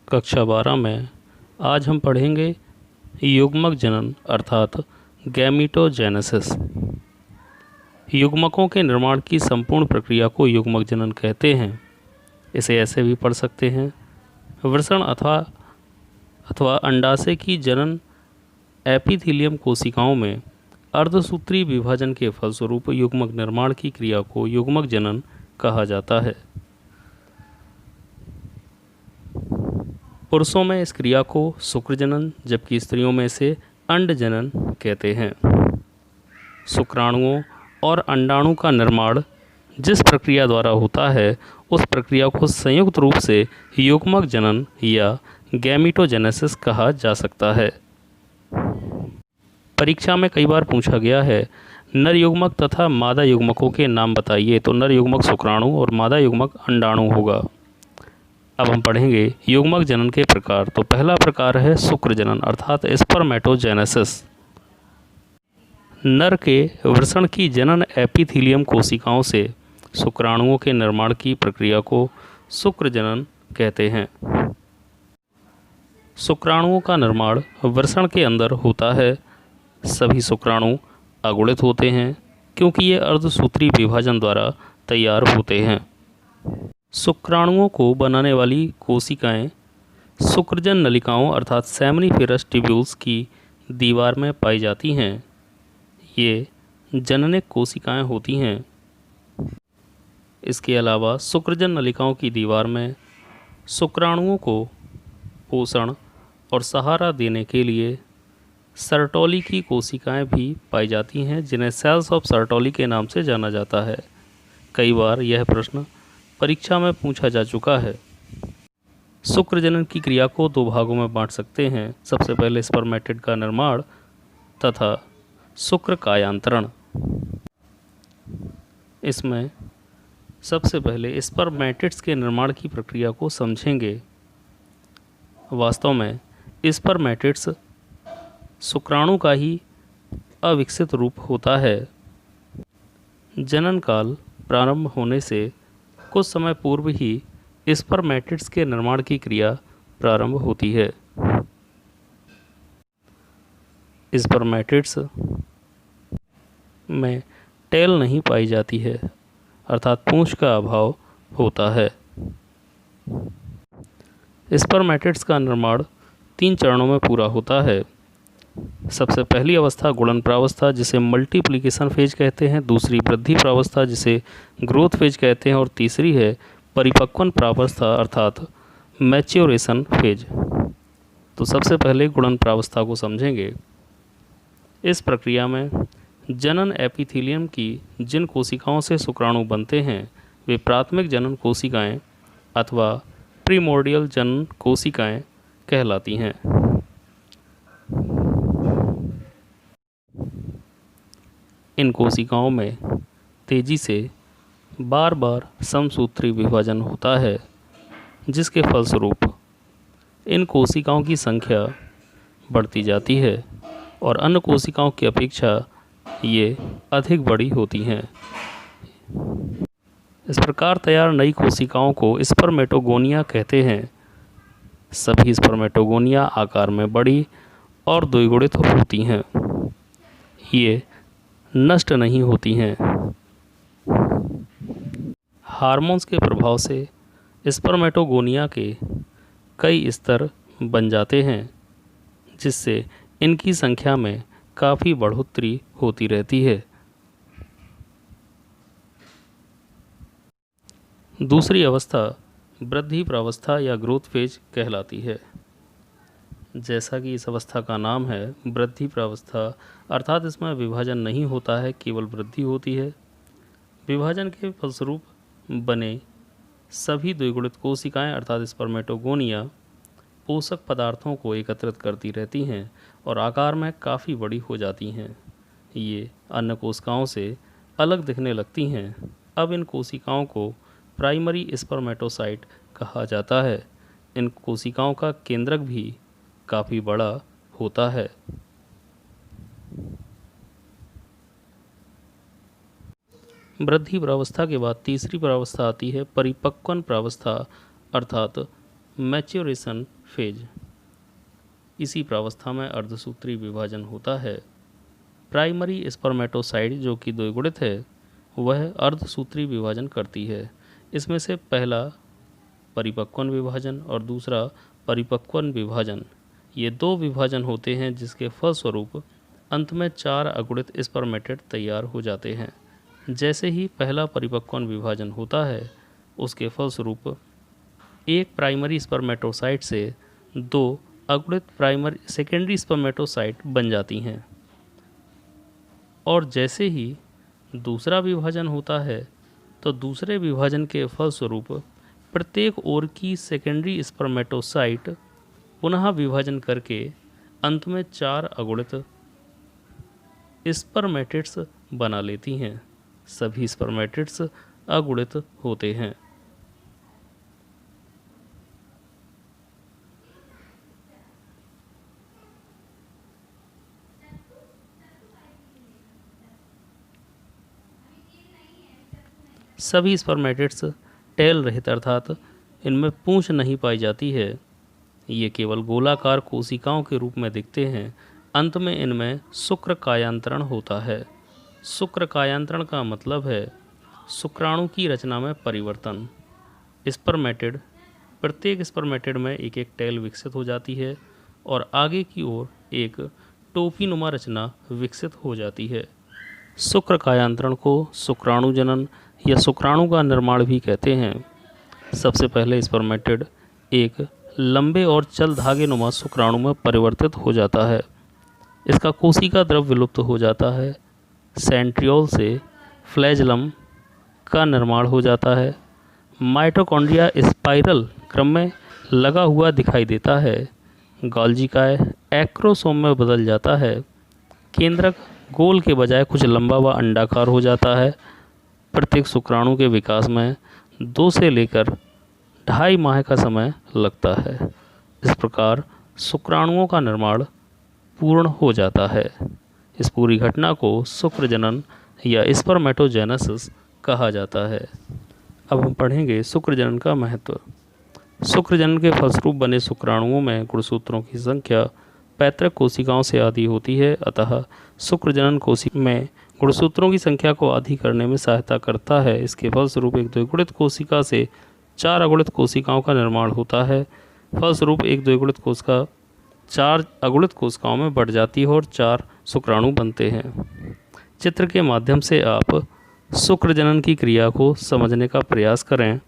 कक्षा 12 में आज हम पढ़ेंगे युग्मक जनन अर्थात गैमीटोजेनेसिस। युग्मकों के निर्माण की संपूर्ण प्रक्रिया को युग्मक जनन कहते हैं। इसे ऐसे भी पढ़ सकते हैं, वृषण अथवा अंडाशय की जनन एपिथीलियम कोशिकाओं में अर्धसूत्री विभाजन के फलस्वरूप युग्मक निर्माण की क्रिया को युग्मक जनन कहा जाता है। पुरुषों में इस क्रिया को शुक्र जनन जबकि स्त्रियों में इसे अंड जनन कहते हैं। शुक्राणुओं और अंडाणु का निर्माण जिस प्रक्रिया द्वारा होता है उस प्रक्रिया को संयुक्त रूप से युग्मक जनन या गैमीटोजेनेसिस कहा जा सकता है। परीक्षा में कई बार पूछा गया है नर युग्मक तथा मादा युग्मकों के नाम बताइए, तो नर युग्मक शुक्राणु और मादा युग्मक अंडाणु होगा। अब हम पढ़ेंगे युग्मक जनन के प्रकार। तो पहला प्रकार है शुक्र जनन अर्थात स्पर्मेटोजेनेसिस। नर के वृषण की जनन एपिथीलियम कोशिकाओं से शुक्राणुओं के निर्माण की प्रक्रिया को शुक्र जनन कहते हैं। शुक्राणुओं का निर्माण वृषण के अंदर होता है। सभी शुक्राणु अगुणित होते हैं क्योंकि ये अर्धसूत्री विभाजन द्वारा तैयार होते हैं। शुक्राणुओं को बनाने वाली कोशिकाएं शुक्रजन नलिकाओं अर्थात सेमनीफेरस ट्यूब्यूल्स की दीवार में पाई जाती हैं। ये जननिक कोशिकाएं होती हैं। इसके अलावा शुक्रजन नलिकाओं की दीवार में शुक्राणुओं को पोषण और सहारा देने के लिए सर्टोली की कोशिकाएं भी पाई जाती हैं, जिन्हें सेल्स ऑफ सर्टोली के नाम से जाना जाता है। कई बार यह प्रश्न परीक्षा में पूछा जा चुका है। शुक्र जनन की क्रिया को दो भागों में बांट सकते हैं। सबसे पहले स्पर्मेटिड का निर्माण तथा शुक्र कायांतरण। इसमें सबसे पहले स्पर्मेटिड्स के निर्माण की प्रक्रिया को समझेंगे। वास्तव में स्पर्मेटिड्स शुक्राणु का ही अविकसित रूप होता है। जनन काल प्रारंभ होने से कुछ समय पूर्व ही स्पर्मेटिड्स के निर्माण की क्रिया प्रारंभ होती है। स्पर्मेटिड्स में टेल नहीं पाई जाती है अर्थात पूंछ का अभाव होता है। स्पर्मेटिड्स का निर्माण 3 चरणों में पूरा होता है। सबसे पहली अवस्था गुणन प्रावस्था जिसे मल्टीप्लिकेशन फेज कहते हैं, दूसरी वृद्धि प्रावस्था जिसे ग्रोथ फेज कहते हैं और तीसरी है परिपक्वन प्रावस्था अर्थात मैच्योरेशन फेज। तो सबसे पहले गुणन प्रावस्था को समझेंगे। इस प्रक्रिया में जनन एपिथीलियम की जिन कोशिकाओं से शुक्राणु बनते हैं वे प्राथमिक जनन कोशिकाएं अथवा प्रीमोर्डियल जनन कोशिकाएं कहलाती हैं। इन कोशिकाओं में तेजी से बार बार समसूत्री विभाजन होता है, जिसके फलस्वरूप इन कोशिकाओं की संख्या बढ़ती जाती है और अन्य कोशिकाओं की अपेक्षा ये अधिक बड़ी होती हैं। इस प्रकार तैयार नई कोशिकाओं को स्पर्मेटोगोनिया कहते हैं। सभी स्पर्मेटोगोनिया आकार में बड़ी और द्विगुणित होती हैं। ये नष्ट नहीं होती हैं। हार्मोन्स के प्रभाव से स्पर्मेटोगोनिया के कई स्तर बन जाते हैं, जिससे इनकी संख्या में काफ़ी बढ़ोतरी होती रहती है। दूसरी अवस्था वृद्धि प्रावस्था या ग्रोथ फेज कहलाती है। जैसा कि इस अवस्था का नाम है वृद्धि प्रावस्था अर्थात इसमें विभाजन नहीं होता है, केवल वृद्धि होती है। विभाजन के फलस्वरूप बने सभी द्विगुणित कोशिकाएं अर्थात स्पर्मेटोगोनिया पोषक पदार्थों को एकत्रित करती रहती हैं और आकार में काफ़ी बड़ी हो जाती हैं। ये अन्य कोशिकाओं से अलग दिखने लगती हैं। अब इन कोशिकाओं को प्राइमरी स्पर्मेटोसाइट कहा जाता है। इन कोशिकाओं का केंद्रक भी काफ़ी बड़ा होता है। वृद्धि प्रावस्था के बाद तीसरी प्रावस्था आती है परिपक्वन प्रावस्था अर्थात मैच्योरेशन फेज। इसी प्रावस्था में अर्धसूत्री विभाजन होता है। प्राइमरी स्पर्मेटोसाइट जो कि द्विगुणित है वह अर्धसूत्री विभाजन करती है। इसमें से पहला परिपक्वन विभाजन और दूसरा परिपक्वन विभाजन, ये दो विभाजन होते हैं जिसके फलस्वरूप अंत में 4 अगुणित स्पर्मेटेड तैयार हो जाते हैं। जैसे ही पहला परिपक्वन विभाजन होता है उसके फलस्वरूप एक प्राइमरी स्पर्मेटोसाइट से 2 अगुणित सेकेंडरी स्पर्मेटोसाइट बन जाती हैं। और जैसे ही दूसरा विभाजन होता है तो दूसरे विभाजन के फलस्वरूप प्रत्येक ओर की सेकेंडरी स्पर्मेटोसाइट पुनः विभाजन करके अंत में 4 अगुणित स्पर्मेटिड्स बना लेती हैं। सभी स्पर्मेटिड्स अगुणित होते हैं। सभी स्पर्मेटिड्स टेल रहित अर्थात इनमें पूंछ नहीं पाई जाती है। ये केवल गोलाकार कोशिकाओं के रूप में दिखते हैं। अंत में इनमें शुक्र कायांतरण होता है। शुक्र कायांतरण का मतलब है शुक्राणु की रचना में परिवर्तन। स्पर्मेटिड, प्रत्येक स्पर्मेटिड में एक एक टेल विकसित हो जाती है और आगे की ओर एक टोपीनुमा रचना विकसित हो जाती है। शुक्र कायांतरण को शुक्राणु जनन या शुक्राणु का निर्माण भी कहते हैं। सबसे पहले स्पर्मेटिड एक लंबे और चल धागे नुमा शुक्राणु में परिवर्तित हो जाता है। इसका कोशिका द्रव विलुप्त हो जाता है। सेंट्रियोल से फ्लैजलम का निर्माण हो जाता है। माइटोकॉन्ड्रिया स्पाइरल क्रम में लगा हुआ दिखाई देता है। गोल्जिकाय एक्रोसोम में बदल जाता है। केंद्रक गोल के बजाय कुछ लंबा व अंडाकार हो जाता है। प्रत्येक शुक्राणु के विकास में 2 से लेकर 2.5 माह का समय लगता है। इस प्रकार शुक्राणुओं का निर्माण पूर्ण हो जाता है। इस पूरी घटना को शुक्र जनन या स्पर्मेटोजेनेसिस कहा जाता है। अब हम पढ़ेंगे शुक्र जनन का महत्व। शुक्र जनन के फलस्वरूप बने शुक्राणुओं में गुणसूत्रों की संख्या पैतृक कोशिकाओं से आधी होती है। अतः शुक्र जनन कोशिका में गुणसूत्रों की संख्या को आधी करने में सहायता करता है। इसके फलस्वरूप एक द्विगुणित कोशिका से 4 अगुणित कोशिकाओं का निर्माण होता है। फलस्वरूप एक द्विगुणित कोशिका 4 अगुणित कोशिकाओं में बढ़ जाती है और 4 शुक्राणु बनते हैं। चित्र के माध्यम से आप शुक्र जनन की क्रिया को समझने का प्रयास करें।